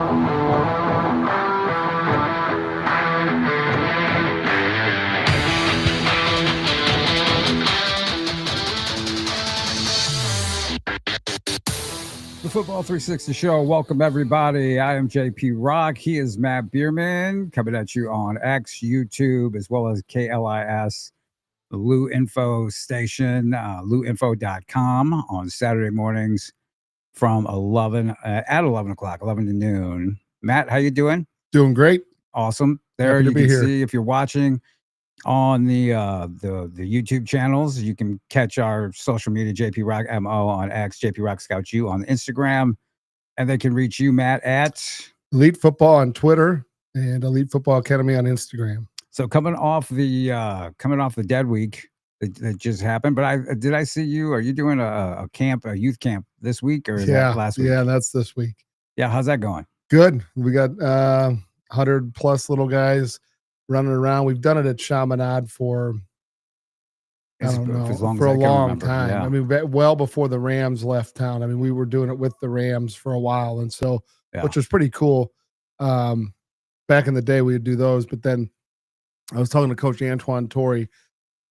The Football 360 Show. Welcome, everybody. I am JP Rock. He is Matt Bierman, coming at you on X, YouTube, as well as KLIS, the Lou Info station, louinfo.com on Saturday mornings from 11 o'clock, 11 to noon. Matt, how you doing? Doing great. Awesome. There Happy to you be can here. see if you're watching on the YouTube channels. You can catch our social media, JP Rock MO on X, JP Rock Scout U on Instagram, and they can reach you, Matt, at Elite Football on Twitter and Elite Football Academy on Instagram. So coming off the dead week that just happened, but did I see you? Are you doing a youth camp this week, or is that last week? Yeah, that's this week. Yeah, how's that going? Good. We got 100 plus little guys running around. We've done it at Chaminade for a long time. Yeah. I mean, well before the Rams left town. I mean, we were doing it with the Rams for a while, and so which was pretty cool. Back in the day, we would do those, but then I was talking to Coach Antoine Torrey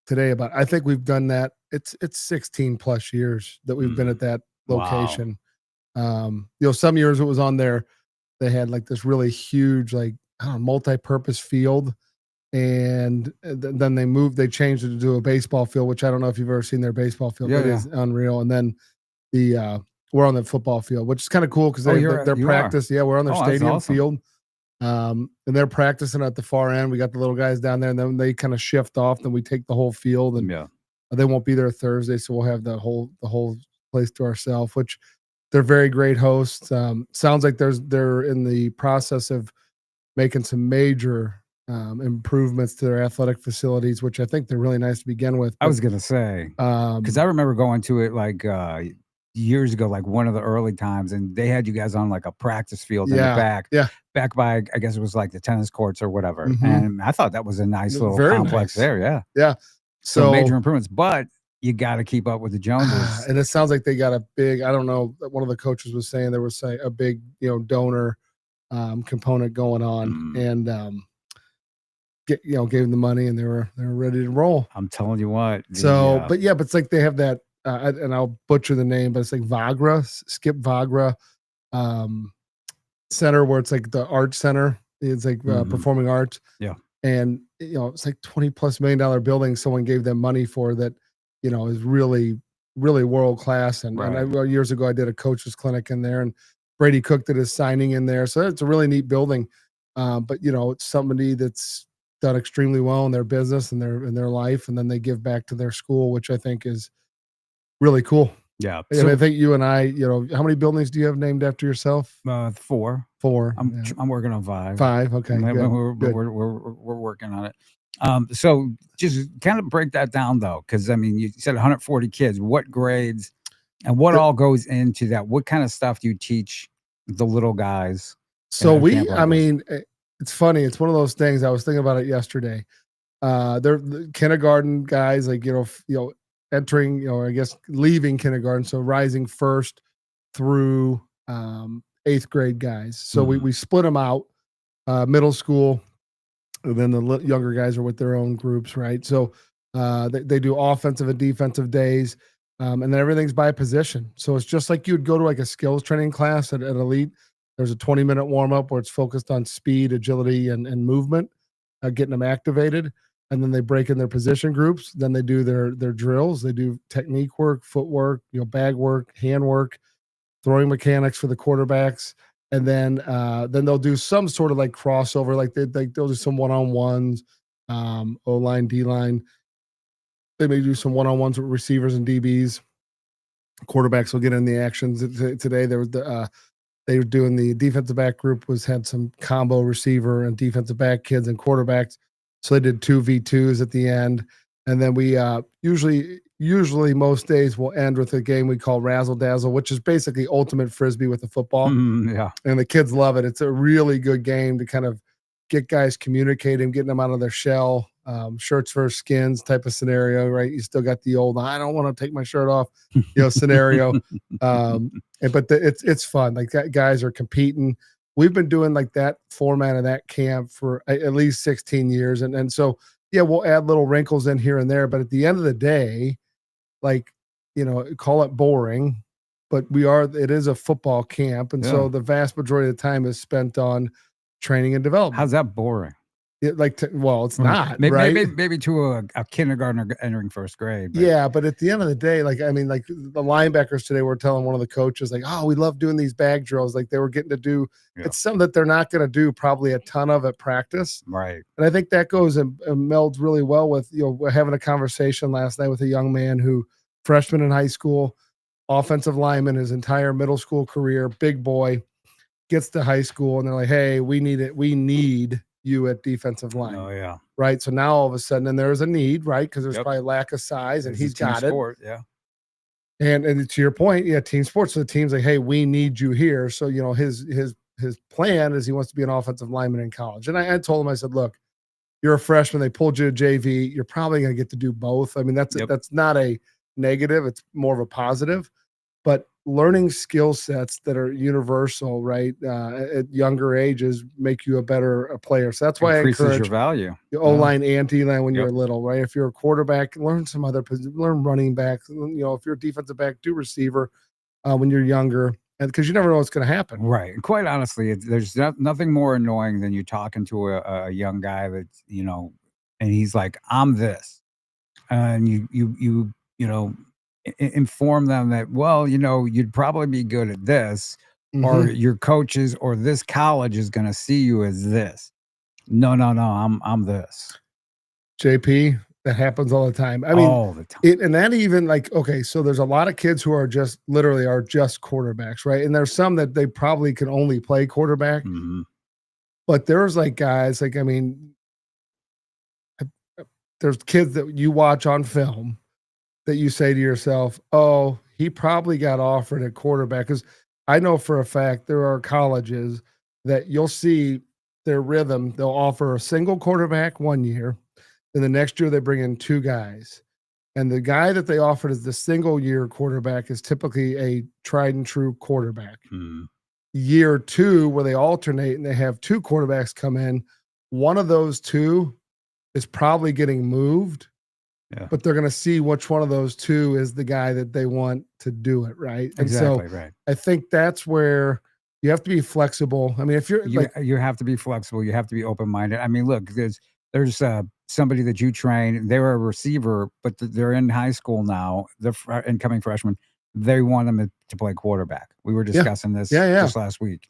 today about. I think we've done that. It's 16 plus years that we've been at that location. Wow. Some years it was on there. They had like this really huge, like multi-purpose field. And then they changed it to do a baseball field, which I don't know if you've ever seen their baseball field. It is unreal. And then we're on the football field, which is kind of cool because their practice. Yeah, we're on their stadium field. And they're practicing at the far end. We got the little guys down there, and then they kind of shift off. Then we take the whole field, and they won't be there Thursday, so we'll have the whole place to ourselves. Which they're very great hosts. Sounds like they're in the process of making some major improvements to their athletic facilities, which I think they're really nice to begin with. But, I was gonna say because I remember going to it like years ago, like one of the early times, and they had you guys on like a practice field in the back. Yeah. Back by, I guess it was like the tennis courts or whatever. And I thought that was a nice little complex there. Yeah. Yeah. So major improvements, but you got to keep up with the Joneses. And it sounds like they got a big, I don't know, one of the coaches was saying there was a big, donor component going on, and gave them the money, and they were ready to roll. I'm telling you what. But it's like they have that, and I'll butcher the name, but it's like Skip Vagra Center, where it's like the art center. It's like performing arts. Yeah. And, it's like $20+ million building someone gave them money for that, is really, really world-class. And years ago, I did a coach's clinic in there, and Brady Cook did his signing in there. So it's a really neat building. But, it's somebody that's done extremely well in their business and their life. And then they give back to their school, which I think is really cool. Yeah. And I think you and I, how many buildings do you have named after yourself? 4. I'm working on 5. 5. Okay. We're working on it. So just kind of break that down though. Cause I mean, you said 140 kids, what grades and what all goes into that? What kind of stuff do you teach the little guys? So it's funny. It's one of those things. I was thinking about it yesterday. They're the kindergarten guys, like, entering, I guess leaving kindergarten. So rising first through 8th grade guys. So we split them out, middle school, and then the younger guys are with their own groups, right? So they do offensive and defensive days, and then everything's by position. So it's just like you'd go to like a skills training class at Elite. There's a 20-minute warm-up where it's focused on speed, agility, and movement, getting them activated. And then they break in their position groups. Then they do their drills. They do technique work, footwork, bag work, hand work, throwing mechanics for the quarterbacks. And then they'll do some sort of like crossover, like they'll do some one-on-ones, O-line, D-line. They may do some one-on-ones with receivers and DBs. Quarterbacks will get in the actions. Today they were doing the defensive back group had some combo receiver and defensive back kids and quarterbacks. So they did 2v2s at the end. And then we usually most days we'll end with a game we call Razzle Dazzle, which is basically ultimate Frisbee with the football. Yeah. And the kids love it. It's a really good game to kind of get guys communicating, getting them out of their shell, shirts versus skins type of scenario, right? You still got the old, I don't want to take my shirt off, scenario. But it's fun. Like guys are competing. we've been doing like that format of that camp for at least 16 years. And so, yeah, we'll add little wrinkles in here and there. But at the end of the day, like, call it boring, but it is a football camp. And so the vast majority of the time is spent on training and development. How's that boring? It's not, maybe, right? Maybe to a kindergartner entering first grade. But. Yeah, but at the end of the day, like the linebackers today were telling one of the coaches, like, "Oh, we love doing these bag drills." Like they were getting to do. Yeah. It's something that they're not going to do probably a ton of at practice, right? And I think that goes and melds really well with we're having a conversation last night with a young man who freshman in high school, offensive lineman his entire middle school career, big boy, gets to high school and they're like, "Hey, we need you at defensive line." Oh yeah. Right. So now all of a sudden, and there's a need, right? Because there's probably lack of size, and he's got sport, it. Yeah. And to your point, yeah, team sports. So the team's like, "Hey, we need you here." So his plan is he wants to be an offensive lineman in college. And I told him, I said, "Look, you're a freshman. They pulled you to JV. You're probably going to get to do both. I mean, that's not a negative. It's more of a positive. But learning skill sets that are universal, right, at younger ages make you a better player. So that's why increases I encourage your value. The O-line and D-line when you're little, right? If you're a quarterback, learn some other position, learn running back. If you're a defensive back, do receiver when you're younger, and because you never know what's going to happen. Right. And quite honestly, there's nothing more annoying than you talking to a young guy that's and he's like, "I'm this," and you inform them that, well, you'd probably be good at this, or your coaches or this college is going to see you as this. No, I'm this. JP, that happens all the time. I mean, all the time. And that even okay, so there's a lot of kids who are just quarterbacks, right? And there's some that they probably can only play quarterback. Mm-hmm. But there's guys there's kids that you watch on film that you say to yourself, "Oh, he probably got offered a quarterback." Because I know for a fact there are colleges that you'll see their rhythm. They'll offer a single quarterback one year, and the next year they bring in two guys. And the guy that they offered as the single year quarterback is typically a tried and true quarterback. Mm-hmm. Year two, where they alternate and they have two quarterbacks come in, one of those two is probably getting moved. Yeah. But they're going to see which one of those two is the guy that they want to do it, right? And exactly, so right. I think that's where you have to be flexible. I mean, if you have to be flexible, you have to be open-minded. I mean, look, there's somebody that you train. They were a receiver, but they're in high school now. They're incoming freshmen. They want them to play quarterback. We were discussing this just last week.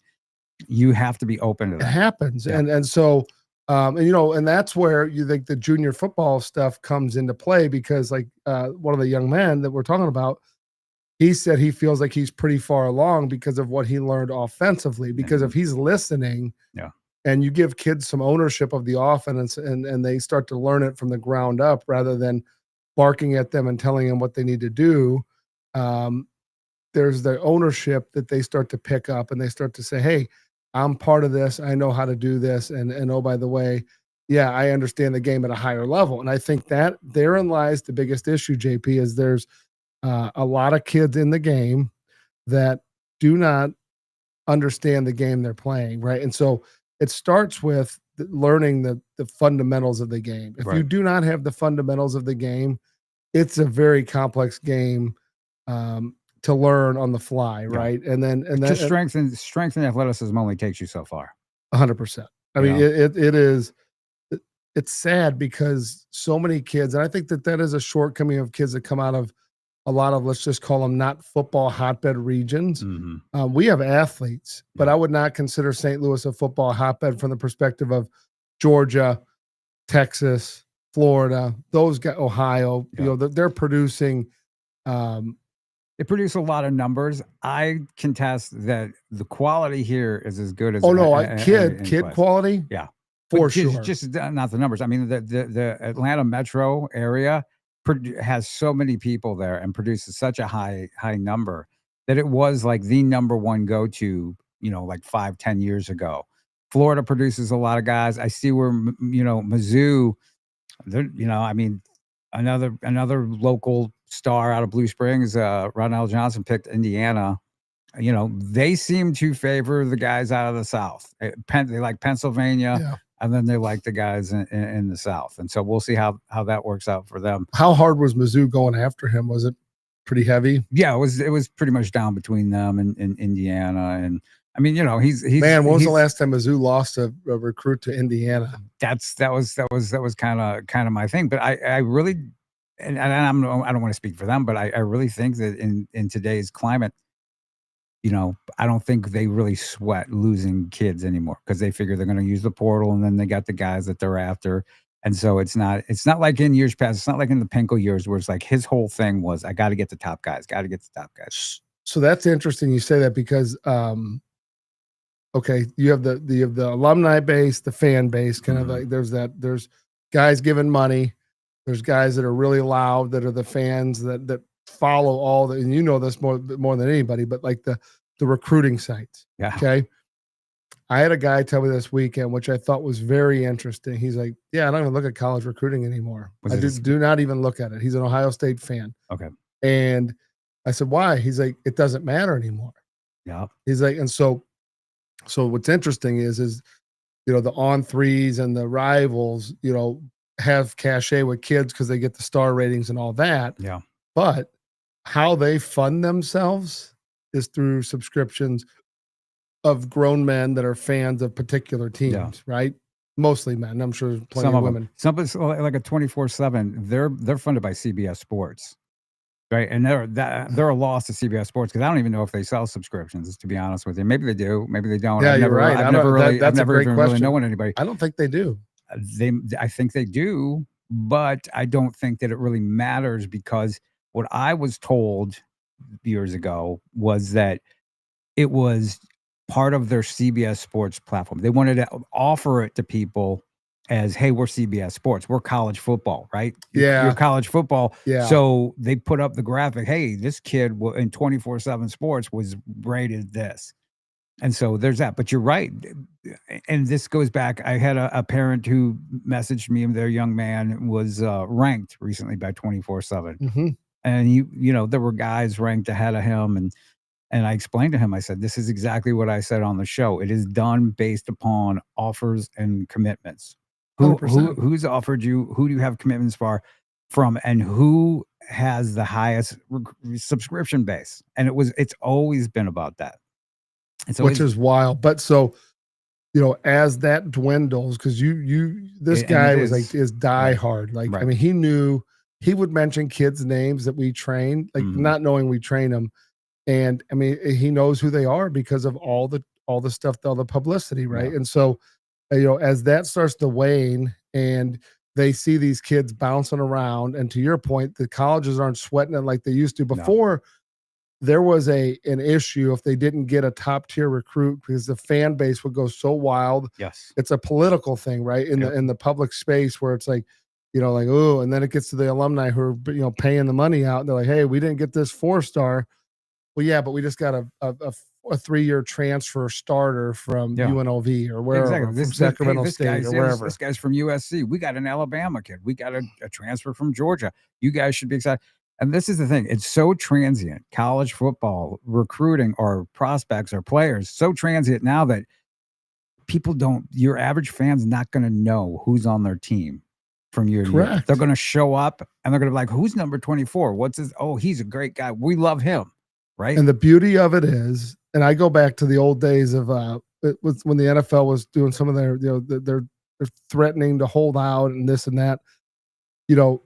You have to be open to that. It happens, and so. And that's where you think the junior football stuff comes into play because one of the young men that we're talking about, he said he feels like he's pretty far along because of what he learned offensively, because if he's listening and you give kids some ownership of the offense and they start to learn it from the ground up rather than barking at them and telling them what they need to do, there's the ownership that they start to pick up and they start to say, "Hey, I'm part of this. I know how to do this. And oh, by the way, I understand the game at a higher level." And I think that therein lies the biggest issue, JP, is there's a lot of kids in the game that do not understand the game they're playing, right? And so it starts with learning the fundamentals of the game. If you do not have the fundamentals of the game, it's a very complex game to learn on the fly, right? And then just strength and athleticism only takes you so far. 100%. I mean, it is. It's sad because so many kids, and I think that is a shortcoming of kids that come out of a lot of, let's just call them not football hotbed regions. Mm-hmm. We have athletes, but I would not consider St. Louis a football hotbed from the perspective of Georgia, Texas, Florida, those guys, Ohio. They're producing. They produce a lot of numbers. I contest that the quality here is as good as kid quality. Yeah, for sure. Just not the numbers. I mean, the Atlanta metro area has so many people there and produces such a high number that it was like the number one go-to, like 5-10 years ago. Florida produces a lot of guys. I see where Mizzou, I mean, another local star out of Blue Springs, Ronell Johnson picked Indiana you know, they seem to favor the guys out of the South. They like Pennsylvania, Yeah. and then they like the guys in the South. And so we'll see how that works out for them. How hard was Mizzou going after him? Was it pretty heavy? Yeah, it was pretty much down between them and Indiana. And I mean, you know, he's man. When was the last time Mizzou lost a recruit to Indiana? That was kind of my thing. But I really, and I don't want to speak for them, but I really think that in today's climate, you know, I don't think they really sweat losing kids anymore because they figure they're going to use the portal, and then they got the guys that they're after. And so it's not like in years past. It's not like in the Pinkel years where it's like his whole thing was, I got to get the top guys, So that's interesting you say that because, okay, you have the alumni base, the fan base, kind of like there's guys giving money. There's guys that are really loud that are the fans that follow all the, and you know this more than anybody, but like the recruiting sites. Yeah. Okay. I had a guy tell me this weekend, which I thought was very interesting. He's like, yeah, I don't even look at college recruiting anymore. I do not even look at it. He's an Ohio State fan. Okay. And I said, why? He's like, it doesn't matter anymore. Yeah. He's like, and so what's interesting is, you know, the On3s and the rivals, you know, have cachet with kids because they get the star ratings and all that. Yeah. But how they fund themselves is through subscriptions of grown men that are fans of particular teams, right? Mostly men. I'm sure there's plenty of women. Some like a 24/7. They're funded by CBS Sports, right? And they're a loss to CBS Sports because I don't even know if they sell subscriptions. To be honest with you, maybe they do, maybe they don't. Yeah, you're right. I've never even really known anybody. I don't think they do. I think they do, but I don't think that it really matters because what I was told years ago was that it was part of their CBS Sports platform. They wanted to offer it to people as, hey, we're CBS Sports. We're college football, right? Yeah. You're college football. Yeah. So they put up the graphic, hey, this kid in 24/7 Sports was rated this. And so there's that. But you're right. And this goes back. I had a parent who messaged me, and their young man was ranked recently by 24/7. Mm-hmm. And you know, there were guys ranked ahead of him, and I explained to him, I said, this is exactly what I said on the show. It is done based upon offers and commitments. Who's offered you? Who do you have commitments from? And who has the highest subscription base? And it's always been about that. Which is wild. But so, you know, as that dwindles, because this guy was like, is diehard. Like, I mean, he would mention kids' names that we train, like not knowing we train them. And I mean, he knows who they are because of all the stuff, all the publicity, right? Yeah. And so, you know, as that starts to wane and they see these kids bouncing around, and to your point, the colleges aren't sweating it like they used to before. No. There was an issue if they didn't get a top tier recruit because the fan base would go so wild. Yes, it's a political thing, right? In the public space where it's like, you know, like, oh, and then it gets to the alumni who are, you know, paying the money out. And they're like, hey, we didn't get this 4-star. Well, yeah, but we just got a 3-year transfer starter from UNLV or wherever, from Sacramento State or wherever. This guy's from USC. We got an Alabama kid. We got a transfer from Georgia. You guys should be excited. And this is the thing. It's so transient. College football, recruiting or prospects or players, so transient now that your average fan's not going to know who's on their team from year to year. They're going to show up and they're going to be like, who's number 24? What's his? Oh, he's a great guy. We love him. Right. And the beauty of it is, and I go back to the old days of it was when the NFL was doing some of their, you know, they're threatening to hold out and this and that. You know,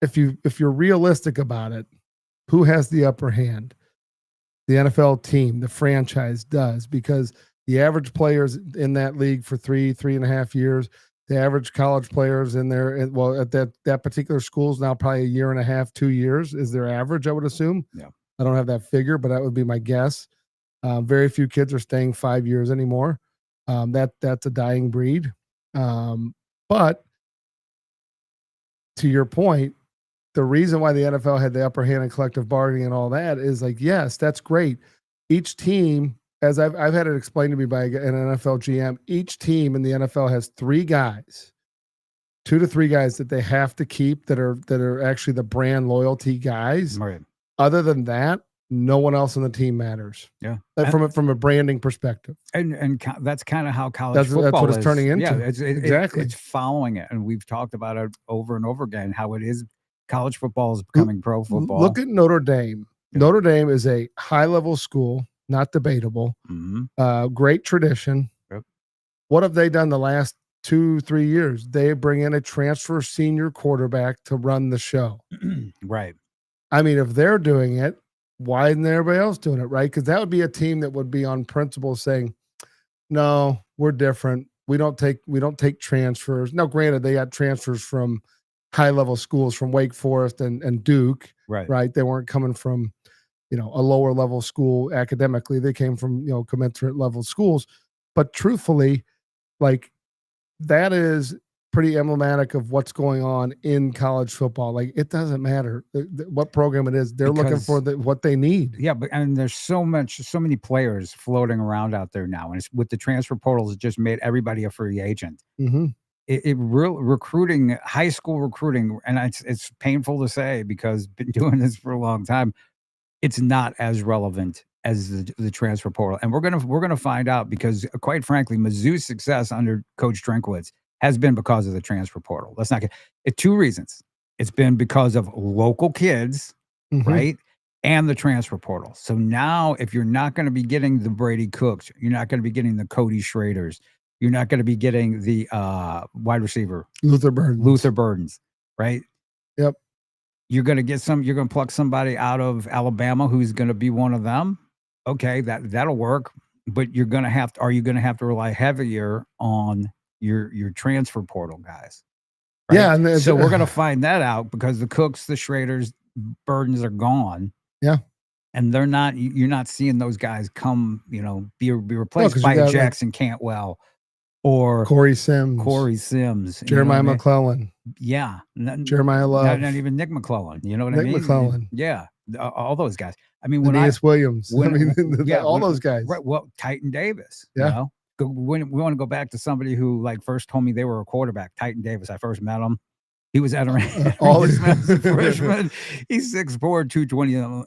if you're realistic about it, who has the upper hand? The NFL team, the franchise does, because the average players in that league for 3.5 years, the average college players in there, well, at that particular school is now probably 1.5 2 years is their average, I would assume. Yeah. I don't have that figure, but that would be my guess. Very few kids are staying 5 years anymore. That's a dying breed. But to your point, the reason why the NFL had the upper hand in collective bargaining and all that is like, yes, that's great. Each team, as I've had it explained to me by an NFL GM, each team in the NFL has 2 to 3 guys that they have to keep that are actually the brand loyalty guys. Right. Other than that, no one else on the team matters. Yeah. From a branding perspective. And that's kind of how college football that's what is it's turning into. Yeah, Exactly. it's following it, and we've talked about it over and over again. How it is college football is becoming pro football. Look at Notre Dame. Yeah. Notre Dame is a high level school, not debatable. Great tradition. Yep. What have they done the last 2-3 years? They bring in a transfer senior quarterback to run the show. Right. I mean, if they're doing it, why isn't everybody else doing it, right? Because that would be a team that would be on principle saying, no, we're different. We don't take transfers. Now, granted, they got transfers from high level schools from Wake Forest and Duke, right? They weren't coming from, a lower level school academically. They came from, commensurate level schools. But truthfully, like, that is pretty emblematic of what's going on in college football. Like, it doesn't matter what program it is. They're looking for what they need. Yeah, and there's so many players floating around out there now. And it's with the transfer portals, it just made everybody a free agent. Mm-hmm. Recruiting, high school recruiting, and it's painful to say because I've been doing this for a long time. It's not as relevant as the transfer portal. And we're gonna find out because, quite frankly, Mizzou's success under Coach Drinkwitz has been because of the transfer portal. Let's not get it. 2 reasons. It's been because of local kids, right? And the transfer portal. So now if you're not going to be getting the Brady Cooks, you're not going to be getting the Cody Schraders, you're not going to be getting the wide receiver, Luther Burdens, right? Yep. You're going to pluck somebody out of Alabama who's going to be one of them. Okay, that'll work. But are you going to have to rely heavier on your transfer portal guys? Right? Yeah, and so we're going to find that out because the Cooks, the Schraders, Burdens are gone. Yeah, and they're not. You're not seeing those guys come. Be replaced by a Jackson Cantwell or Corey Sims, Jeremiah Jeremiah McClellan. Yeah, Jeremiah Love. Not even Nick McClellan. You know what I mean? Nick McClellan. Yeah, all those guys. I mean, Williams. All those guys. Right. Well, Titan Davis. Yeah. When we want to go back to somebody who first told me they were a quarterback, Titan Davis. I first met him. He was at a freshman. He's 6'4", 220.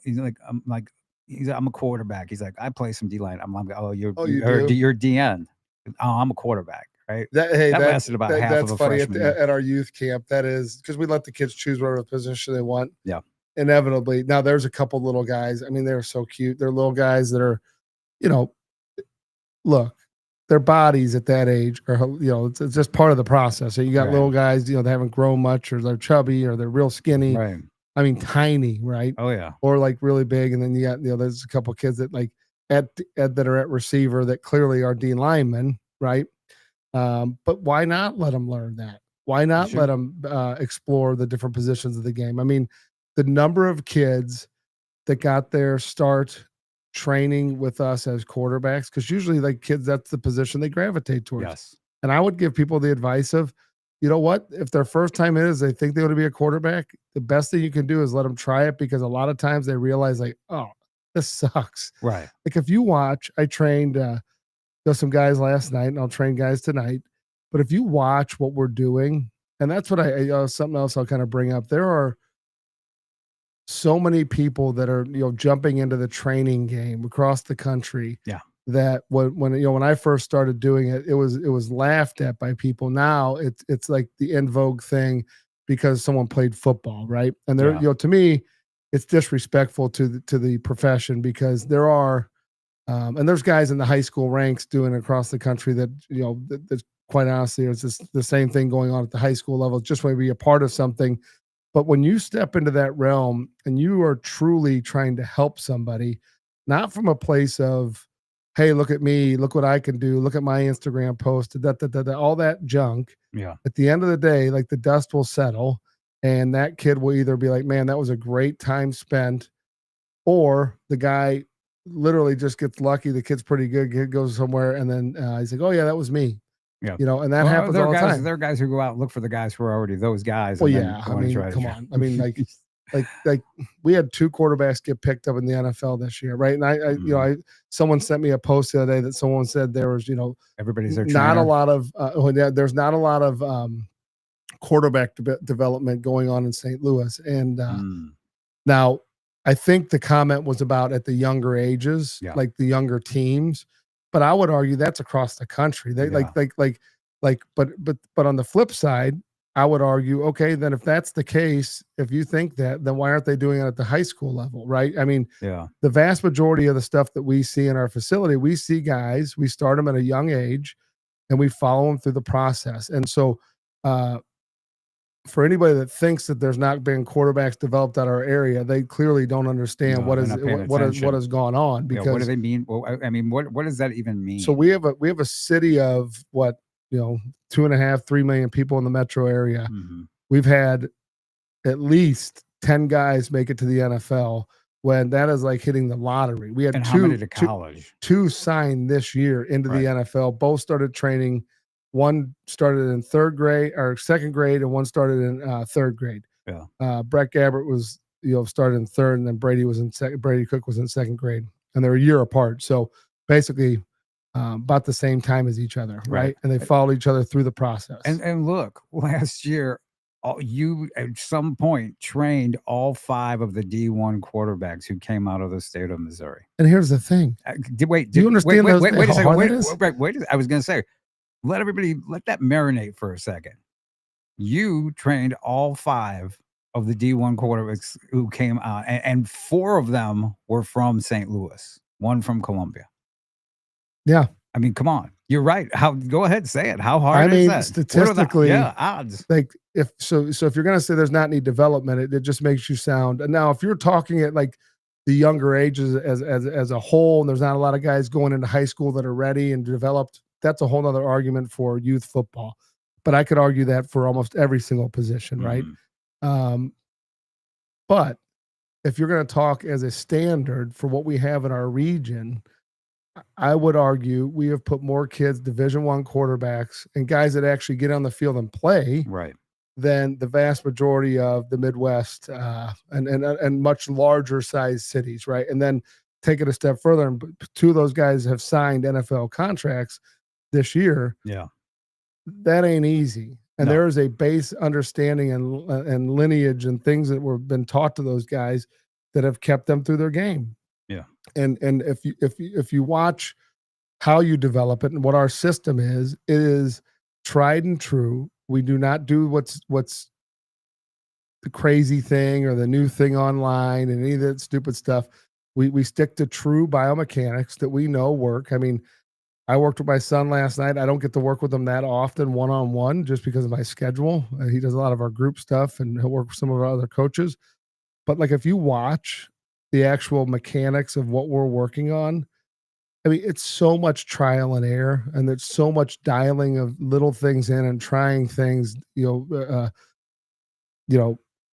He's I'm a quarterback. He's like, I play some D-line. I'm like, you're DN. Oh, I'm a quarterback, right? That lasted about half of a freshman. That's funny at our youth camp. That is because we let the kids choose whatever position they want. Yeah. Inevitably. Now there's a couple little guys. I mean, they're so cute. They're little guys that are, look, their bodies at that age are, it's just part of the process. So you got little guys, they haven't grown much, or they're chubby, or they're real skinny. Right. I mean, tiny, right? Oh yeah. Or really big. And then you got, there's a couple kids that that are at receiver that clearly are D linemen, right? But why not let them learn that? Why not let them explore the different positions of the game? I mean, the number of kids that got their start training with us as quarterbacks, because usually kids, that's the position they gravitate towards. Yes. And I would give people the advice of, you know what, if their first time they think they want to be a quarterback, the best thing you can do is let them try it, because a lot of times they realize oh, this sucks. Right. If you watch, I trained some guys last night and I'll train guys tonight. But if you watch what we're doing, and that's what something else I'll kind of bring up, there are so many people that are, jumping into the training game across the country. Yeah. That when I first started doing it, it was laughed at by people. Now it's like the in vogue thing because someone played football, right? And they're, to me, it's disrespectful to the profession, because there are, and there's guys in the high school ranks doing it across the country that, that quite honestly, it's just the same thing going on at the high school level. Just want to be a part of something. But when you step into that realm and you are truly trying to help somebody, not from a place of, hey, look at me, look what I can do, look at my Instagram post, all that junk. Yeah. At the end of the day, the dust will settle, and that kid will either be like, man, that was a great time spent, or the guy literally just gets lucky. The kid's pretty good. Kid goes somewhere, and then he's like, oh yeah, that was me. Yeah. And that happens all the time. There are guys who go out and look for the guys who are already those guys. Well, yeah. I mean, come on. I mean, like we had 2 quarterbacks get picked up in the NFL this year, right? And someone sent me a post the other day that someone said there was, everybody's their not trainer. a lot of there's not a lot of quarterback development going on in St. Louis. And now I think the comment was about at the younger ages, Yeah. like the younger teams, but I would argue that's across the country. They Yeah. but on the flip side, I would argue, okay, then if that's the case, if you think that, then why aren't they doing it at the high school level, right? I mean, Yeah. the vast majority of the stuff that we see in our facility, we see guys, we start them at a young age, and we follow them through the process. And so, for anybody that thinks that there's not been quarterbacks developed at our area, they clearly don't understand No, they're not paying what attention. has gone on. Yeah, what do Because they mean? Well, I mean, what does that even mean? so we have a city of what, 2.5, 3 million people in the metro area. Mhm. We've had at least 10 guys make it to the NFL, when that is like hitting the lottery. We had And how many to college? two signed this year into the Right. NFL. Both started training. One started in third grade or second grade, and one started in third grade. Yeah. Brett Gabbert was, started in third, and then Brady was in second. Brady Cook was in second grade, and they're a year apart. So basically, about the same time as each other, right? Right. And they followed each other through the process. And look, last year, you at some point trained all 5 of the D1 quarterbacks who came out of the state of Missouri. And here's the thing. Do you understand wait a how second. hard Wait, that is? wait. I was going to say, let that marinate for a second. You trained all 5 of the D1 quarterbacks who came out, and 4 of them were from St. Louis, 1 from Columbia. Yeah. I mean, come on. You're right. Go ahead, say it. How hard I is mean, that? statistically, odds. like if you're going to say there's not any development, it just makes you sound. And now if you're talking at like the younger ages as a whole, and there's not a lot of guys going into high school that are ready and developed, that's a whole nother argument for youth football. But I could argue that for almost every single position, right? But if you're going to talk as a standard for what we have in our region, I would argue we have put more kids, Division I quarterbacks, and guys that actually get on the field and play, right, than the vast majority of the Midwest and much larger size cities, right? And then take it a step further, and 2 of those guys have signed NFL contracts this year. Yeah, that ain't easy. And No. there is a base understanding and lineage and things that were been taught to those guys that have kept them through their game. Yeah. And if you watch how you develop it and what our system is, it is tried and true. We do not do what's the crazy thing or the new thing online and any of that stupid stuff. We stick to true biomechanics that we know work. I mean, I worked with my son last night. I don't get to work with him that often one-on-one just because of my schedule. He does a lot of our group stuff, and he'll work with some of our other coaches. But like, if you watch the actual mechanics of what we're working on, I mean, it's so much trial and error, and there's so much dialing of little things in and trying things.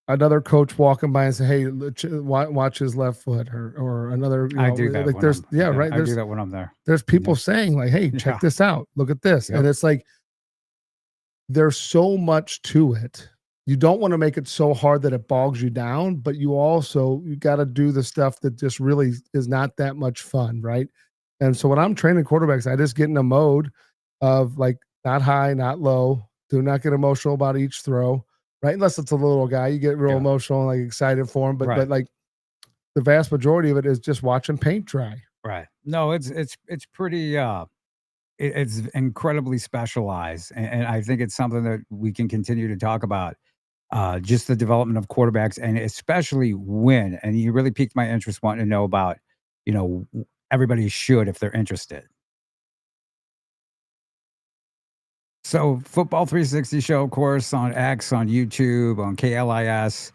Another coach walking by and say, "Hey, watch his left foot," or another. I do that. Like there's right. I do that when I'm there. There's people saying like, "Hey, check this out. Look at this," and it's like there's so much to it. You don't want to make it so hard that it bogs you down, but you got to do the stuff that just really is not that much fun, right? And so when I'm training quarterbacks, I just get in a mode of like not high, not low. Do not get emotional about each throw, right? Unless it's a little guy, you get real emotional and like excited for him. But like the vast majority of it is just watching paint dry. Right. No, it's pretty. It's incredibly specialized, and I think it's something that we can continue to talk about. Just the development of quarterbacks, and especially when. And you really piqued my interest, wanting to know about. Everybody should if they're interested. So, Football 360 show, of course, on X, on YouTube, on KLIS,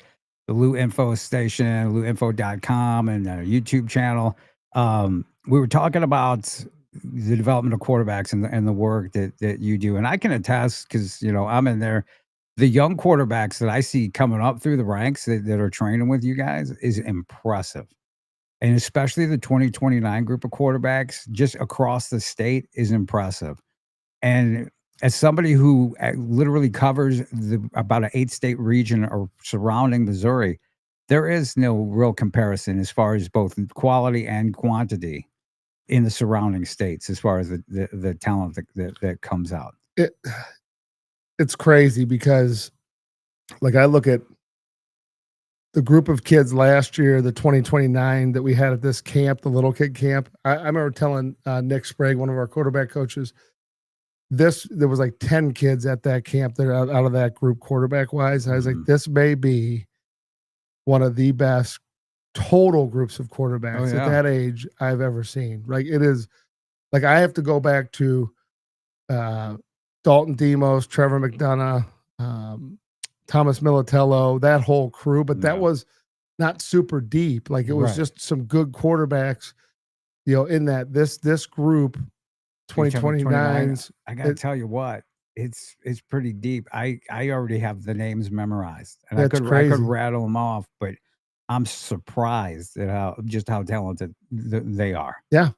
the Lou Info station, louinfo.com, and our YouTube channel. We were talking about the development of quarterbacks and the work that you do. And I can attest, because, I'm in there. The young quarterbacks that I see coming up through the ranks that are training with you guys is impressive. And especially the 2029 group of quarterbacks just across the state is impressive. And as somebody who literally covers about an 8-state region or surrounding Missouri, there is no real comparison as far as both quality and quantity in the surrounding states, as far as the talent that comes out. It's crazy because, like, I look at the group of kids last year, the 2029 that we had at this camp, the little kid camp, I remember telling Nick Sprague, one of our quarterback coaches, there was like 10 kids at that camp that are out of that group quarterback wise. And I was like, this may be one of the best total groups of quarterbacks at that age I've ever seen. Like it is like, I have to go back to Dalton Demos, Trevor McDonough, Thomas Militello, that whole crew, but that was not super deep. Like it was just some good quarterbacks, you know, in that this group 2029s. I gotta tell you what, it's pretty deep. I already have the names memorized, and I could rattle them off, but I'm surprised at how talented they are. Yeah,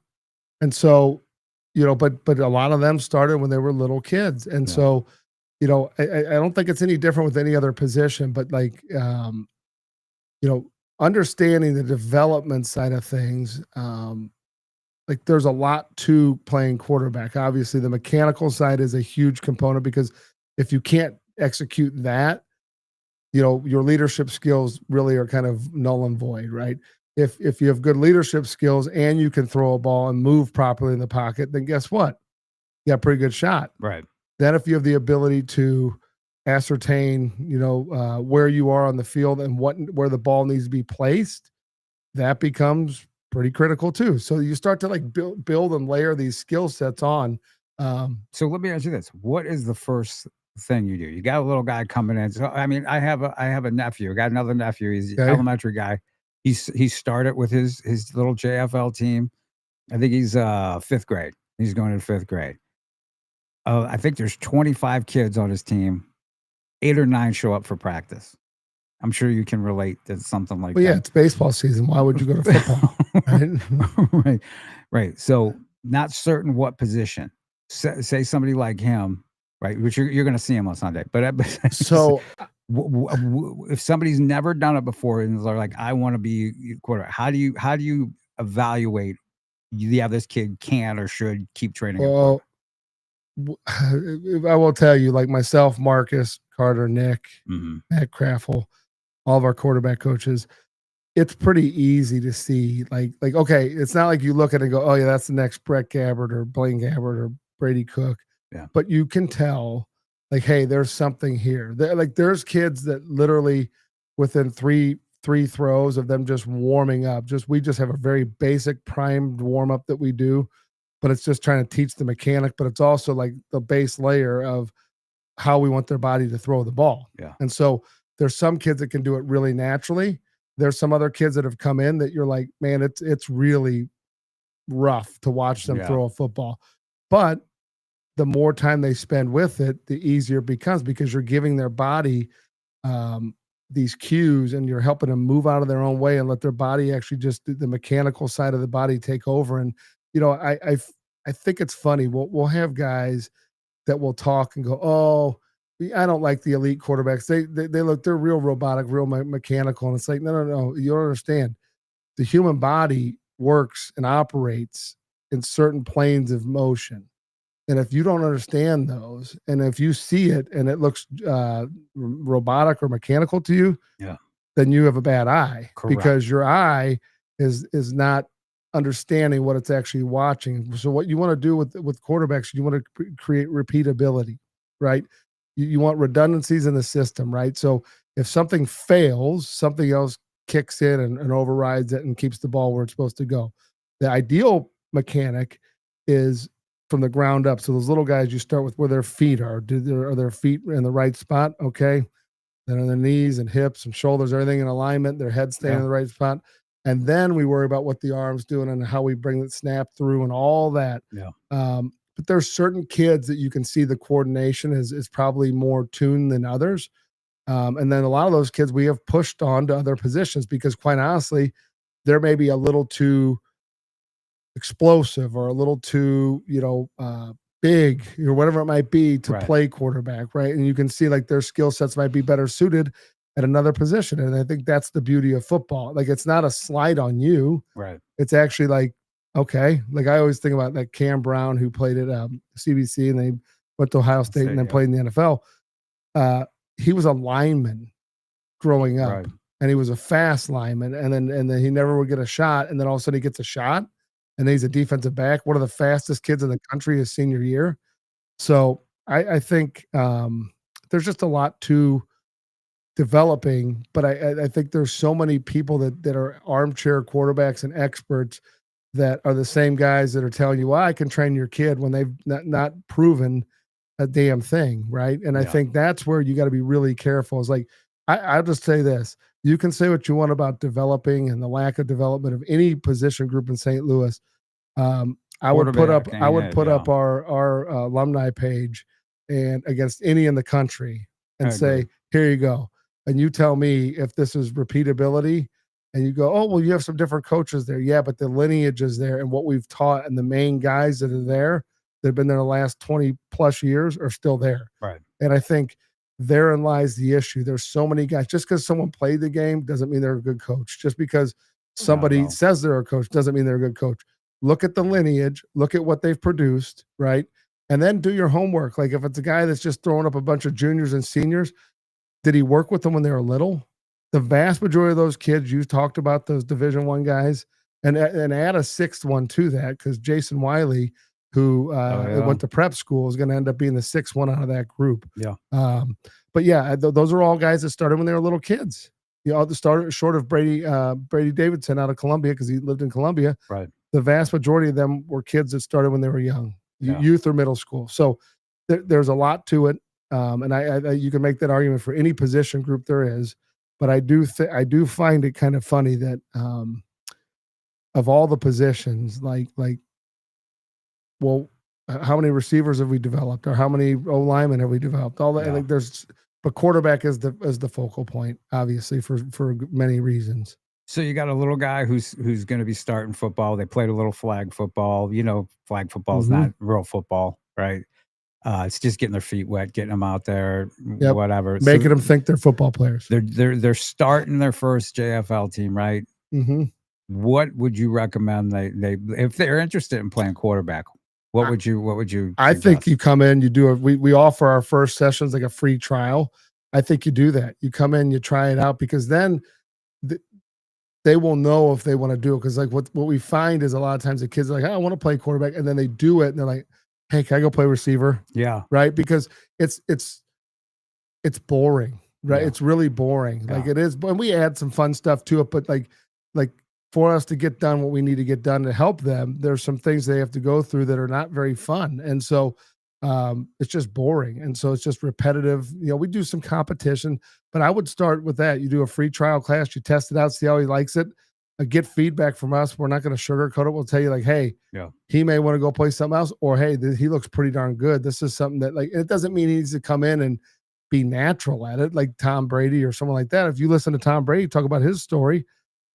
and so, you know, but a lot of them started when they were little kids, and so, you know, I don't think it's any different with any other position, but like, you know, understanding the development side of things. Like there's a lot to playing quarterback. Obviously, the mechanical side is a huge component because if you can't execute that, you know, your leadership skills really are kind of null and void, right? If you have good leadership skills and you can throw a ball and move properly in the pocket, then guess what? You got a pretty good shot. Right. Then if you have the ability to ascertain, you know, where you are on the field and where the ball needs to be placed, that becomes pretty critical too. So you start to like build and layer these skill sets on. So let me ask you this: what is the first thing you do? You got a little guy coming in. So I mean, I have a nephew. I got another nephew. He's an elementary guy. He started with his little JFL team. I think he's 5th grade. He's going to 5th grade. I think there's 25 kids on his team. 8 or 9 show up for practice. I'm sure you can relate to something like that. Yeah, it's baseball season. Why would you go to football? Right. So not certain what position. Say somebody like him, right? Which you're going to see him on Sunday. But so if somebody's never done it before and they're like, I want to be quarterback, how do you evaluate? Yeah, this kid can or should keep training. Well, I will tell you, like myself, Marcus, Carter, Nick, Matt Craffle, all of our quarterback coaches, it's pretty easy to see. Like, okay, it's not like you look at it and go, oh yeah, that's the next Brett Gabbert or Blaine Gabbert or Brady Cook. Yeah. But you can tell, like, hey, there's something here. There's kids that literally within three throws of them just warming up, we just have a very basic primed warm up that we do, but it's just trying to teach the mechanic, but it's also like the base layer of how we want their body to throw the ball. Yeah. And so there's some kids that can do it really naturally. There's some other kids that have come in that you're like, man, it's really rough to watch them throw a football. But the more time they spend with it, the easier it becomes because you're giving their body these cues and you're helping them move out of their own way and let their body actually just the mechanical side of the body take over. And, you know, I think it's funny. We'll have guys that will talk and go, oh, I don't like the elite quarterbacks. They're real robotic, real mechanical. And it's like, no. You don't understand. The human body works and operates in certain planes of motion. And if you don't understand those, and if you see it and it looks robotic or mechanical to you, then you have a bad eye. Correct. Because your eye is not understanding what it's actually watching. So what you want to do with quarterbacks, you want to create repeatability, right? You want redundancies in the system, right? So if something fails, something else kicks in and overrides it and keeps the ball where it's supposed to go. The ideal mechanic is from the ground up. So those little guys, you start with where their feet are. Are their feet in the right spot? Okay. Then on their knees and hips and shoulders, everything in alignment, their head staying in the right spot. And then we worry about what the arm's doing and how we bring the snap through and all that. Yeah. But there's certain kids that you can see the coordination is probably more tuned than others. And then a lot of those kids we have pushed on to other positions because quite honestly, they're maybe a little too explosive or a little too, big or whatever it might be to play quarterback, right? And you can see like their skill sets might be better suited at another position. And I think that's the beauty of football. Like it's not a slide on you. Right. It's actually like, okay. Like I always think about like Cam Brown who played at CBC and they went to Ohio State and then played in the NFL. He was a lineman growing up. Right. and he was a fast lineman, and then he never would get a shot, and then all of a sudden he gets a shot, and then he's a defensive back, one of the fastest kids in the country his senior year. So I think there's just a lot to developing, but I think there's so many people that are armchair quarterbacks and experts that are the same guys that are telling you, well, I can train your kid when they've not proven a damn thing, right? And I think that's where you got to be really careful. It's like, I'll just say this. You can say what you want about developing and the lack of development of any position group in St. Louis. I would put up our alumni page and against any in the country and say, here you go. And you tell me if this is repeatability, and you go, oh, well, you have some different coaches there. Yeah, but the lineage is there, and what we've taught and the main guys that are there that have been there the last 20 plus years are still there. Right. And I think therein lies the issue. There's so many guys. Just because someone played the game doesn't mean they're a good coach. Just because somebody says they're a coach doesn't mean they're a good coach. Look at the lineage. Look at what they've produced, right? And then do your homework. Like if it's a guy that's just throwing up a bunch of juniors and seniors, did he work with them when they were little? The vast majority of those kids you talked about, those Division I guys, and add a sixth one to that, because Jason Wiley, who went to prep school, is going to end up being the sixth one out of that group. Yeah. But yeah, those are all guys that started when they were little kids. The started short of Brady Davidson out of Columbia, because he lived in Columbia. Right. The vast majority of them were kids that started when they were young, youth or middle school. So there's a lot to it. And I you can make that argument for any position group there is, but I do find it kind of funny that of all the positions, like, well, how many receivers have we developed, or how many O linemen have we developed? All that, like, but quarterback is the focal point, obviously, for many reasons. So you got a little guy who's going to be starting football. They played a little flag football. Flag football is not real football, right? It's just getting their feet wet, getting them out there, whatever. Making them think they're football players. They're starting their first JFL team, right? Mm-hmm. What would you recommend they if they're interested in playing quarterback? What would you suggest? I think you come in, you do we offer our first sessions like a free trial. I think you do that. You come in, you try it out, because then they will know if they want to do it. Because like what we find is a lot of times the kids are like, I want to play quarterback, and then they do it, and they're like, hey, can I go play receiver? Yeah. Right. Because it's boring, right? Yeah. It's really boring. Like it is. And we add some fun stuff to it, but like for us to get done what we need to get done to help them, there's some things they have to go through that are not very fun. And so it's just boring. And so it's just repetitive. We do some competition, but I would start with that. You do a free trial class, you test it out, see how he likes it. Get feedback from us. We're not going to sugarcoat it. We'll tell you like, hey, he may want to go play something else, or hey, he looks pretty darn good. This is something that, like, it doesn't mean he needs to come in and be natural at it, like Tom Brady or someone like that. If you listen to Tom Brady talk about his story,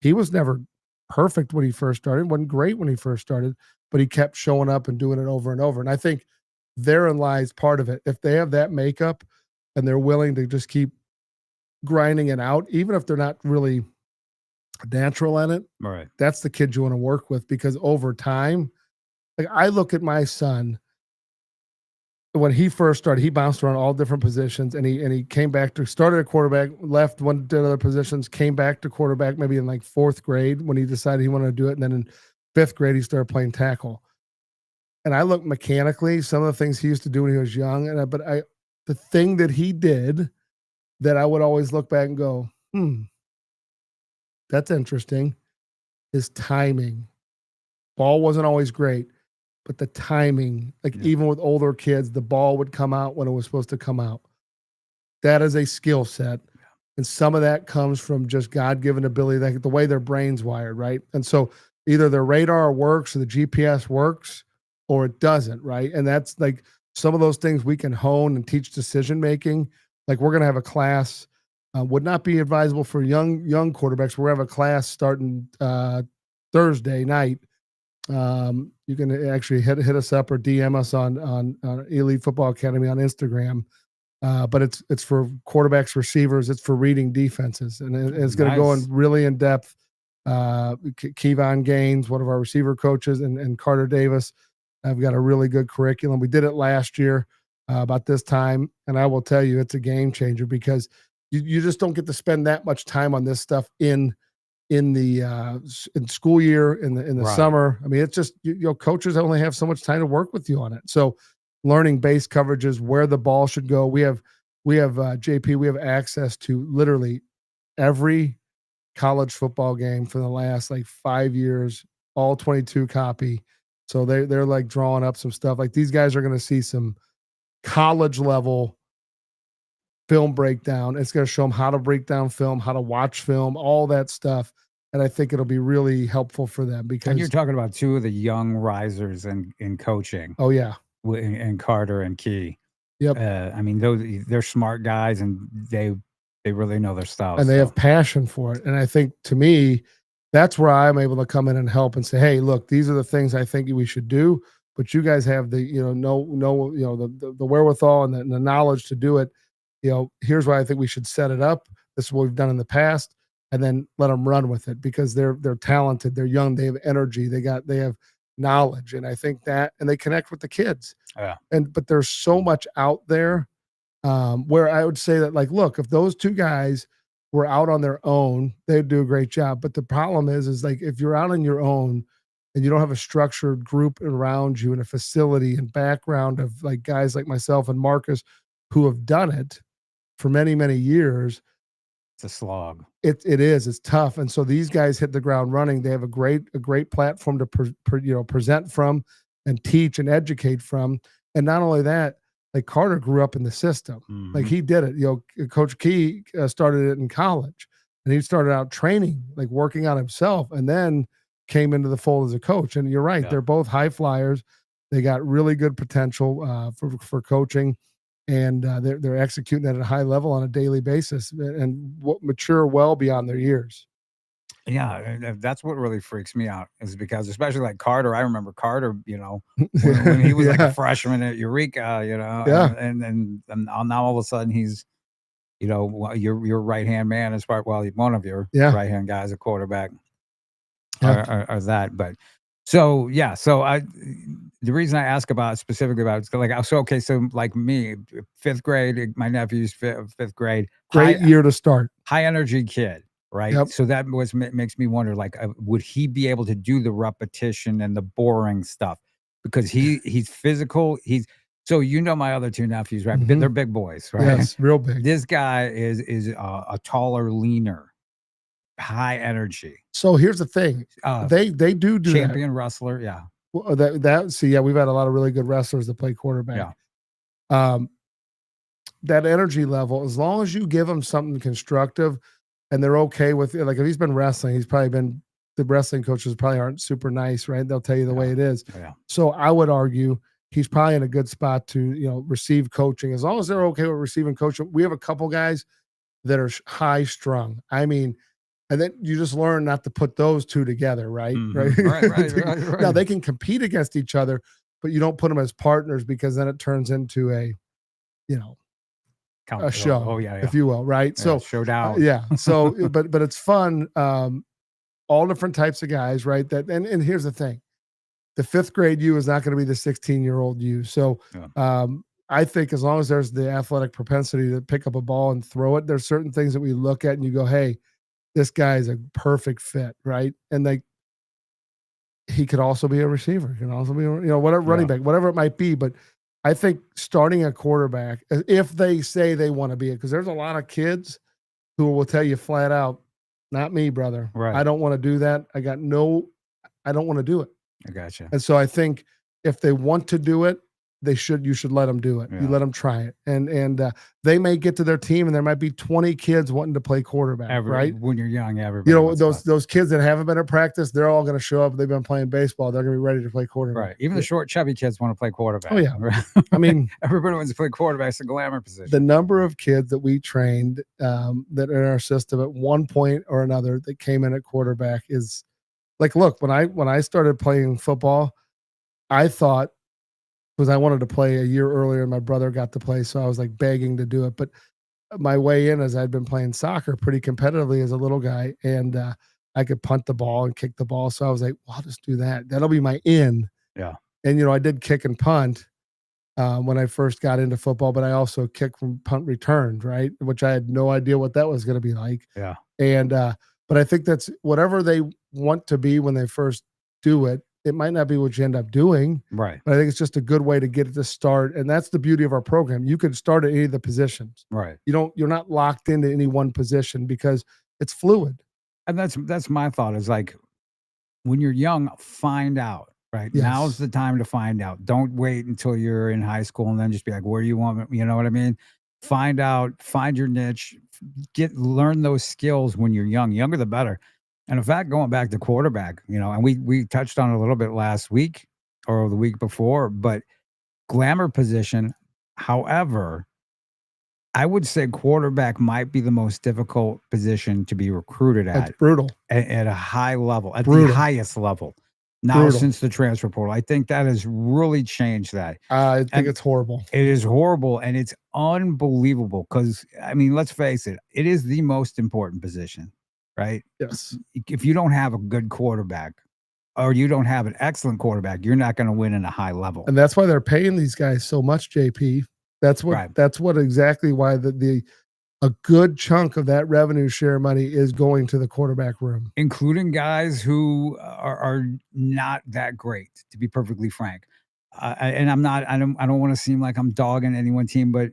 he was never perfect when he first started, wasn't great when he first started, but he kept showing up and doing it over and over. And I think therein lies part of it. If they have that makeup and they're willing to just keep grinding it out, even if they're not really natural at it, right? That's the kid you want to work with, because over time, like I look at my son, when he first started, he bounced around all different positions, and he came back to started at quarterback, left, went to other positions, came back to quarterback maybe in like 4th grade when he decided he wanted to do it, and then in 5th grade he started playing tackle. And I look mechanically, some of the things he used to do when he was young, but the thing that he did that I would always look back and go, that's interesting, is timing. Ball wasn't always great, but the timing, like even with older kids, the ball would come out when it was supposed to come out. That is a skill set. And some of that comes from just God-given ability, like the way their brain's wired, right? And so either their radar works or the GPS works, or it doesn't, right? And that's like some of those things we can hone and teach decision-making. Like we're going to have a class, would not be advisable for young quarterbacks. We're going to have a class starting Thursday night. You can actually hit us up or DM us on Elite Football Academy on Instagram. But it's for quarterbacks, receivers. It's for reading defenses, and it's going to go in really in depth. Kevon Gaines, one of our receiver coaches, and Carter Davis have got a really good curriculum. We did it last year about this time, and I will tell you, it's a game changer, because you just don't get to spend that much time on this stuff in in school year, in the Right. summer. I mean, it's just, coaches only have so much time to work with you on it. So learning base coverages, where the ball should go. We have JP, we have access to literally every college football game for the last like 5 years, all 22 copy. So they're like drawing up some stuff. Like, these guys are going to see some college level film breakdown. It's going to show them how to break down film, how to watch film, all that stuff. And I think it'll be really helpful for them, because And you're talking about two of the young risers in coaching, oh yeah, and Carter and Key. Yep. I mean, they're smart guys, and they really know their stuff. and they have passion for it. And I think, to me, that's where I'm able to come in and help and say, hey, look, these are the things I think we should do, but you guys have the, the wherewithal and the knowledge to do it. Here's why I think we should set it up. This is what we've done in the past, and then let them run with it, because they're talented, they're young, they have energy, they have knowledge. And I think that, and they connect with the kids. Yeah. But there's so much out there, where I would say that, like, look, if those two guys were out on their own, they'd do a great job. But the problem is like, if you're out on your own and you don't have a structured group around you and a facility and background of like guys like myself and Marcus who have done it for many, many years, it's a slog. It is. It's tough. And so these guys hit the ground running. They have a great platform to present from and teach and educate from. And not only that, like, Carter grew up in the system. Mhm. Like, he did it. Coach Key started it in college, and he started out training, like working on himself, and then came into the fold as a coach. And you're right. Yeah. They're both high flyers. They got really good potential for coaching. And they're executing at a high level on a daily basis, and mature well beyond their years. Yeah, that's what really freaks me out, is because, especially like Carter, I remember Carter, when he was like a freshman at Eureka, Yeah. and now all of a sudden he's, your right hand man is one of your Yeah. right hand guys, a quarterback, Yeah. or that. But so the reason I ask specifically about it's like, so like me, 5th grade, my nephew's 5th grade, Great year to start. high energy kid. Right. Yep. So that makes me wonder, like, would he be able to do the repetition and the boring stuff? Because he's physical. So my other two nephews, right? Mhm. They're big boys, right? Yes, real big. This guy is a taller, leaner, high energy. So here's the thing. They do champion wrestler. Yeah. Well, we've had a lot of really good wrestlers that play quarterback. Yeah. That energy level, as long as you give them something constructive, and they're okay with it. Like, if he's been wrestling, the wrestling coaches probably aren't super nice, right? They'll tell you the way it is. Yeah. So I would argue he's probably in a good spot to, receive coaching. As long as they're okay with receiving coaching. We have a couple guys that are high strung. I mean, and then you just learn not to put those two together, right? Mhm. Right. Now, they can compete against each other, but you don't put them as partners, because then it turns into a show, Oh yeah. if you will, right? Yeah, So showdown. yeah. So, but it's fun. All different types of guys, right? And here's the thing: the 5th grade you is not going to be the 16-year-old you. So, I think as long as there's the athletic propensity to pick up a ball and throw it, there's certain things that we look at and you go, hey, this guy is a perfect fit, right? And he could also be a receiver, he can also be, whatever, running back, whatever it might be. But I think starting a quarterback, if they say they want to be it, because there's a lot of kids who will tell you flat out, not me, brother. Right. I don't want to do that. I don't want to do it. I gotcha. And so I think if they want to do it, you should let them do it. Yeah. You let them try it. And they may get to their team and there might be 20 kids wanting to play quarterback, right? When you're young, everybody those kids that haven't been at practice, they're all going to show up. They've been playing baseball. They're going to be ready to play quarterback. Right. Even the short, chubby kids want to play quarterback. Oh, yeah. I mean, everybody wants to play quarterback. It's a glamour position. The number of kids that we trained that are in our system at one point or another that came in at quarterback is like, look, when I started playing football, I thought, because I wanted to play a year earlier and my brother got to play, so I was like begging to do it. But my way in is I'd been playing soccer pretty competitively as a little guy, and I could punt the ball and kick the ball. So I was like, well, I'll just do that. That'll be my in. Yeah. And, I did kick and punt. when I first got into football, but I also kicked from punt returned, right? Which I had no idea what that was going to be like. Yeah. And, but I think that's whatever they want to be when they first do it. It might not be what you end up doing, Right. but I think it's just a good way to get it to start. And that's the beauty of our program. You can start at any of the positions. Right. You're not locked into any one position because it's fluid. And that's my thought is like, when you're young, find out, right? Yes. Now's the time to find out. Don't wait until you're in high school and then just be like, where do you want me? You know what I mean? Find out, find your niche, learn those skills when you're young. Younger the better. And in fact, going back to quarterback, and we touched on it a little bit last week or the week before, but glamour position. However, I would say quarterback might be the most difficult position to be recruited That's at brutal. at a high level, at Brutal. the highest level. Now, Brutal. since the transfer portal, I think that has really changed that. I think And it's horrible. It is horrible and it's unbelievable because, I mean, let's face it, it is the most important position, right? Yes. If you don't have a good quarterback or you don't have an excellent quarterback, you're not going to win in a high level. And that's why they're paying these guys so much, JP. That's what Right. that's what exactly why a good chunk of that revenue share money is going to the quarterback room, including guys who are not that great, to be perfectly frank. And I don't want to seem like I'm dogging any one team, but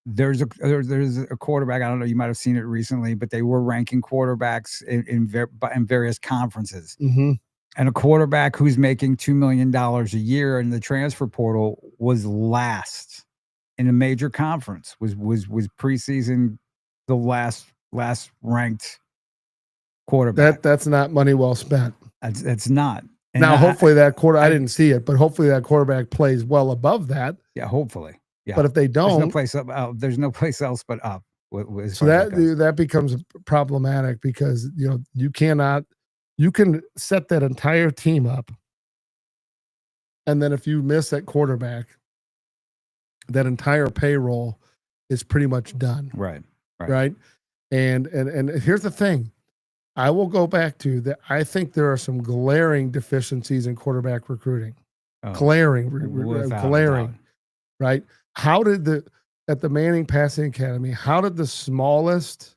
there's a quarterback. I don't know. You might have seen it recently, but they were ranking quarterbacks in various conferences. Mm-hmm. And a quarterback who's making $2 million a year in the transfer portal was last in a major conference. Was preseason the last ranked quarterback. That's not money well spent. It's not. And now, hopefully I didn't see it, but hopefully that quarterback plays well above that. Yeah, hopefully. Yeah. But if they don't, there's no place else but up. So that becomes problematic because you can set that entire team up, and then if you miss that quarterback, that entire payroll is pretty much done. Right. And here's the thing. I will go back to that. I think there are some glaring deficiencies in quarterback recruiting. Glaring, right? How did at the Manning Passing Academy, how did the smallest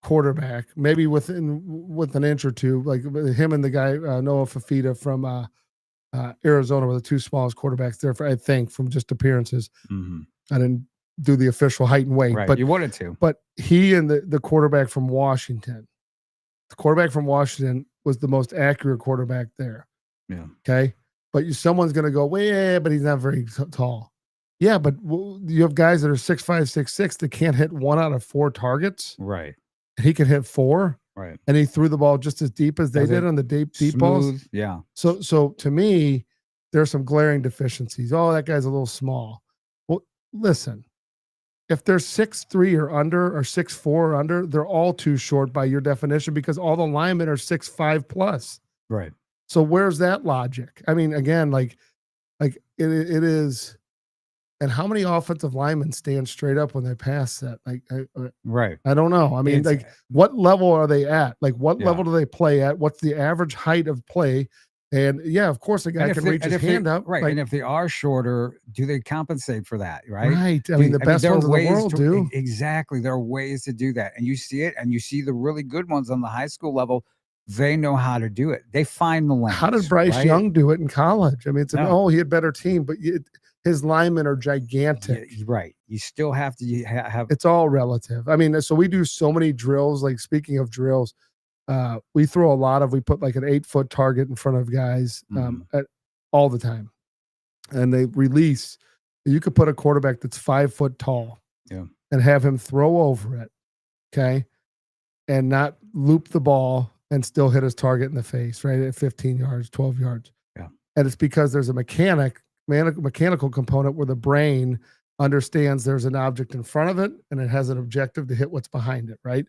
quarterback, maybe with an inch or two, like him and the guy, Noah Fafita from Arizona were the two smallest quarterbacks there, I think, from just appearances. Mm-hmm. I didn't do the official height and weight, but you wanted to. But he and the quarterback from Washington, was the most accurate quarterback there. Yeah. Okay. But someone's going to go, well, yeah, but he's not very tall. Yeah, but you have guys that are 6'5", 6'6" that can't hit 1 out of 4 targets. Right. And he can hit 4. Right. And he threw the ball just as deep as they did on the deep balls. Yeah. So to me, there's some glaring deficiencies. Oh, that guy's a little small. Well, listen, if they're 6'3" or under or 6'4" or under, they're all too short by your definition because all the linemen are 6'5" plus. Right. So where's that logic? I mean, again, like it is. And how many offensive linemen stand straight up when they pass that? Right. I don't know. I mean, what level are they at? Like, what level do they play at? What's the average height of play? And yeah, of course, a guy can reach his hand up. Right. And if they are shorter, do they compensate for that? Right. Right. I mean, the best ones in the world do. Exactly. There are ways to do that. And you see it, and you see the really good ones on the high school level. They know how to do it. They find the lane. How did Bryce Young do it in college? I mean, he had better team, but his linemen are gigantic. Yeah, right. You still have to have. It's all relative. I mean, so we do so many drills. Like, speaking of drills, we throw we put like an 8-foot target in front of guys all the time. And they release. You could put a quarterback that's 5 foot tall and have him throw over it. Okay. And not loop the ball and still hit his target in the face, right? At 15 yards, 12 yards. Yeah. And it's because there's a mechanical component where the brain understands there's an object in front of it and it has an objective to hit what's behind it, right?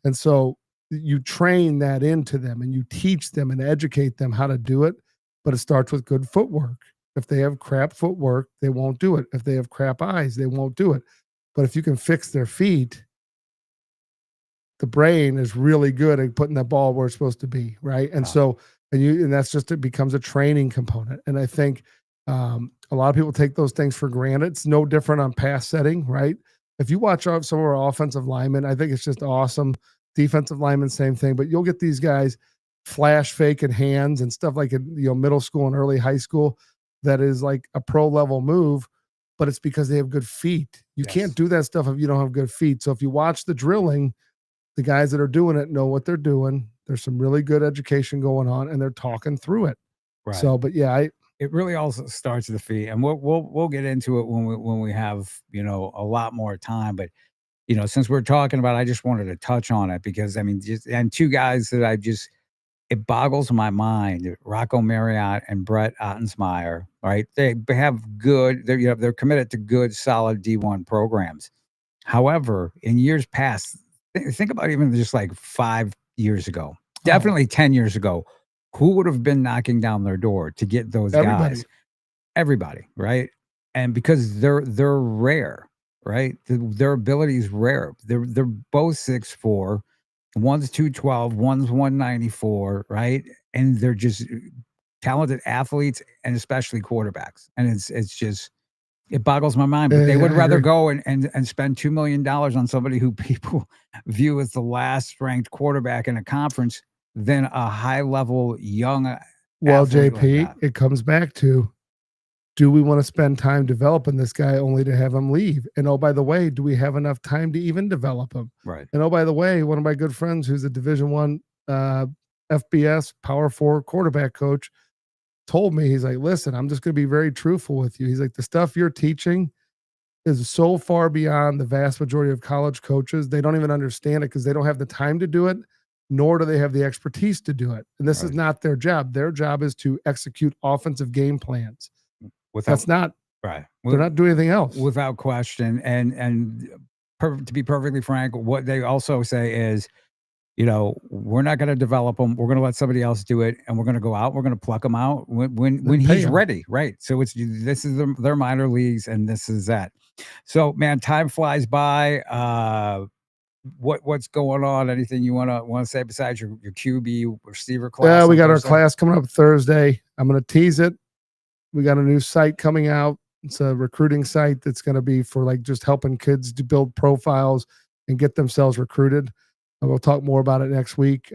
And so you train that into them and you teach them and educate them how to do it, but it starts with good footwork. If they have crap footwork, they won't do it. If they have crap eyes, they won't do it. But if you can fix their feet, the brain is really good at putting that ball where it's supposed to be, right? And so, and that's just, it becomes a training component. And I think A lot of people take those things for granted. It's no different on pass setting, right? If you watch some of our offensive linemen, I think it's just awesome. Defensive linemen, same thing. But you'll get these guys flash faking hands and stuff like in middle school and early high school that is like a pro level move, but it's because they have good feet. You can't do that stuff if you don't have good feet. So if you watch the drilling, the guys that are doing it know what they're doing. There's some really good education going on, and they're talking through it. Right. So, but yeah, it really also starts at the feet, and we'll get into it when we have a lot more time. But since we're talking about, I just wanted to touch on it because I mean, and two guys that it boggles my mind: Rocco Marriott and Brett Ottensmeyer. Right? They have good. They're committed to good, solid D1 programs. However, in years past, think about even just like 5 years ago, definitely 10 years ago. Who would have been knocking down their door to get those guys? Everybody, right? And because they're rare, right? Their ability is rare. They're both 6'4", one's 212, one's 194, right? And they're just talented athletes and especially quarterbacks. And it's just it boggles my mind. But they would rather go and spend $2 million on somebody who people view as the last ranked quarterback in a conference than a high-level young. Well, JP, like it comes back to, do we want to spend time developing this guy only to have him leave? And oh, by the way, do we have enough time to even develop him? Right. And oh, by the way, one of my good friends who's a Division I FBS Power 4 quarterback coach told me, he's like, listen, I'm just going to be very truthful with you. He's like, the stuff you're teaching is so far beyond the vast majority of college coaches. They don't even understand it because they don't have the time to do it, nor do they have the expertise to do it. And this is not their job. Their job is to execute offensive game plans. That's not right. They're not doing anything else. Without question. And to be perfectly frank, what they also say is, we're not going to develop them. We're going to let somebody else do it, and we're going to go out. We're going to pluck them out when he's ready, right? So this is their minor leagues, and this is that. So, man, time flies by. What's going on? Anything you want to say besides your QB receiver class? Yeah, we got our class coming up Thursday. I'm going to tease it. We got a new site coming out. It's a recruiting site that's going to be for like just helping kids to build profiles and get themselves recruited. And we'll talk more about it next week.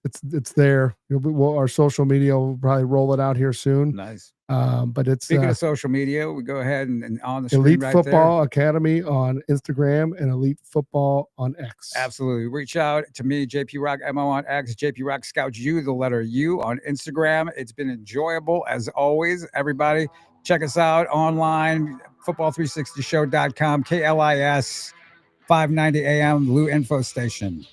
It's there. Our social media will probably roll it out here soon. Nice. But it's speaking of social media, we go ahead and on the Elite screen right Football there. Academy on Instagram and Elite Football on X. Absolutely. Reach out to me, JP Rock MO on X, JP Rock Scouts U, the letter U on Instagram. It's been enjoyable as always. Everybody, check us out online, football360show.com, KLIS 590 AM, Lou Info Station.